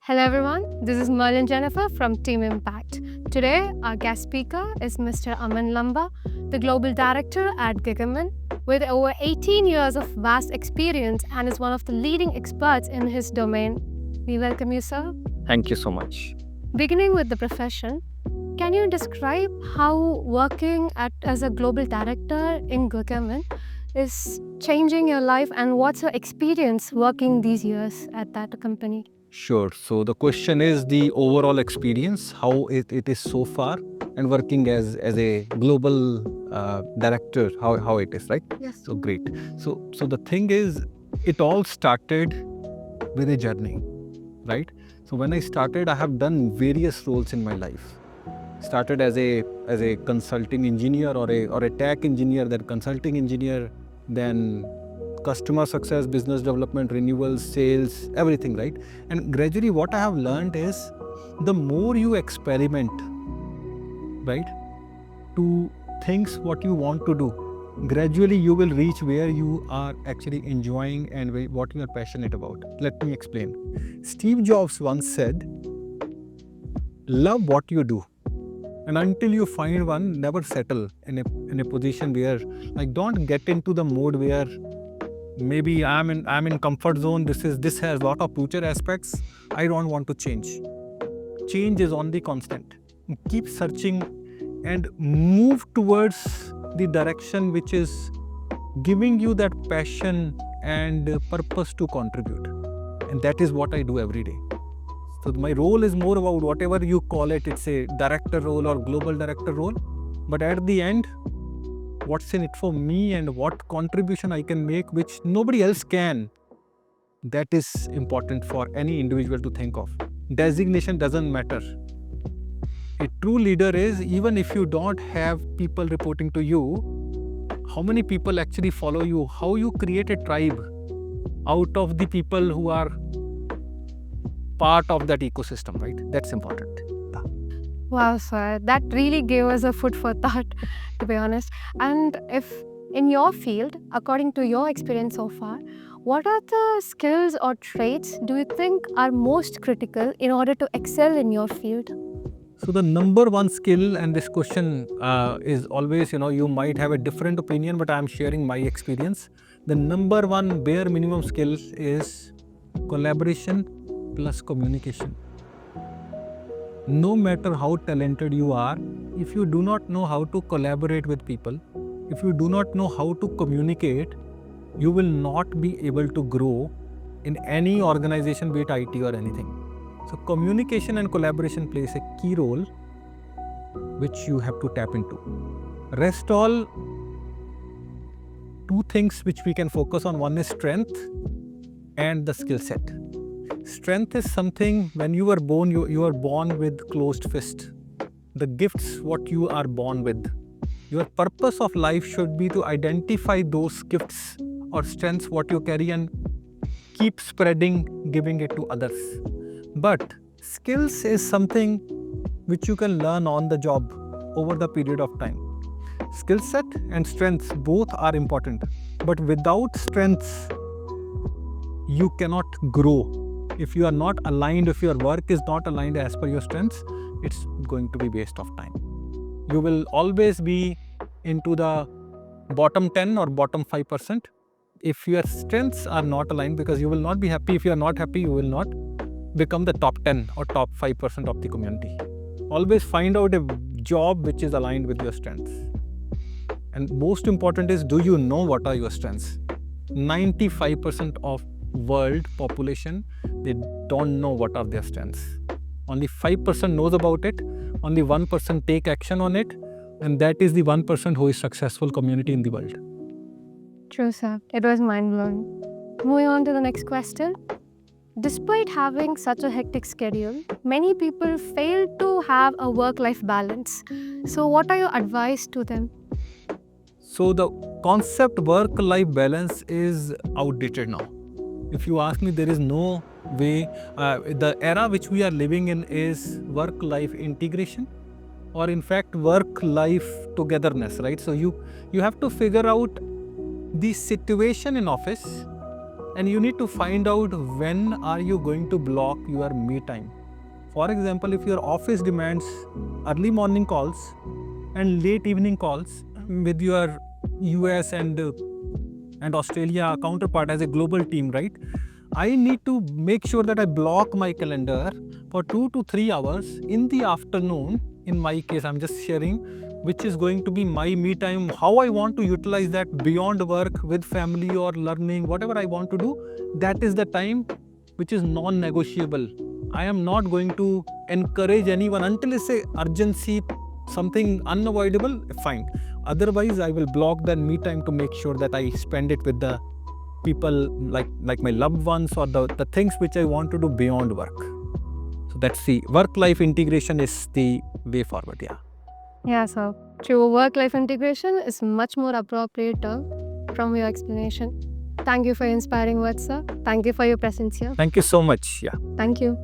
Hello everyone, this is Merlin Jennifer from Team Impact. Today, our guest speaker is Mr. Aman Lamba, the Global Director at Gigamon, with over 18 years of vast experience and is one of the leading experts in his domain. We welcome you, sir. Thank you so much. Beginning with the profession, can you describe how working as a Global Director in Gigamon is changing your life and what's your experience working these years at that company? Sure. So the question is the overall experience, how it is so far, and working as a global director, how it is, right? Yes. So great. So the thing is, it all started with a journey, right? So when I started, I have done various roles in my life. Started as a consulting engineer or a tech engineer, then consulting engineer, then customer success, business development, renewals, sales, everything, right? And gradually what I have learned is the more you experiment, right, to things what you want to do, gradually you will reach where you are actually enjoying and what you are passionate about. Let me explain. Steve Jobs once said, love what you do. And until you find one, never settle in a position where, like, don't get into the mode where maybe I'm in comfort zone. This has a lot of future aspects. I don't want to change. Change is on the constant. Keep searching and move towards the direction which is giving you that passion and purpose to contribute. And that is what I do every day. So my role is more about whatever you call it. It's a director role or global director role. But at the end, what's in it for me and what contribution I can make, which nobody else can, that is important for any individual to think of. Designation doesn't matter. A true leader is, even if you don't have people reporting to you, how many people actually follow you, how you create a tribe out of the people who are part of that ecosystem, right? That's important. Wow, sir, that really gave us a food for thought, to be honest. And if in your field, according to your experience so far, what are the skills or traits do you think are most critical in order to excel in your field? So the number one skill, and this question is always, you might have a different opinion, but I'm sharing my experience. The number one bare minimum skill is collaboration plus communication. No matter how talented you are, if you do not know how to collaborate with people, if you do not know how to communicate, you will not be able to grow in any organization, be it IT or anything. So communication and collaboration plays a key role, which you have to tap into. Rest all, two things which we can focus on. One is strength and the skill set. Strength is something, when you are born, you are born with closed fist. The gifts what you are born with. Your purpose of life should be to identify those gifts or strengths what you carry and keep spreading, giving it to others. But skills is something which you can learn on the job over the period of time. Skill set and strengths both are important. But without strengths, you cannot grow. If you are not aligned, if your work is not aligned as per your strengths, it's going to be waste of time. You will always be into the bottom 10 or bottom 5% if your strengths are not aligned, because you will not be happy. If you are not happy, you will not become the top 10 or top 5% of the community. Always find out a job which is aligned with your strengths. And most important is, do you know what are your strengths? 95% of world population, they don't know what are their strengths. Only 5% knows about it. Only 1% take action on it. And that is the 1% who is successful community in the world. True, sir. It was mind-blowing. Moving on to the next question. Despite having such a hectic schedule, many people fail to have a work-life balance. So what are your advice to them? So the concept work-life balance is outdated now. If you ask me, there is no way. The era which we are living in is work-life integration, or in fact work-life togetherness, right? So you have to figure out the situation in office and you need to find out when are you going to block your me time. For example, if your office demands early morning calls and late evening calls with your US and Australia counterpart as a global team, right? I need to make sure that I block my calendar for 2 to 3 hours in the afternoon. In my case, I'm just sharing which is going to be my me time, how I want to utilize that beyond work with family or learning, whatever I want to do. That is the time which is non-negotiable. I am not going to encourage anyone until it's a urgency, something unavoidable, fine. Otherwise, I will block that me time to make sure that I spend it with the people like my loved ones or the things which I want to do beyond work. So that's the work-life integration is the way forward. Yeah. Yeah, sir. True work-life integration is much more appropriate term from your explanation. Thank you for your inspiring words, sir. Thank you for your presence here. Thank you so much. Yeah. Thank you.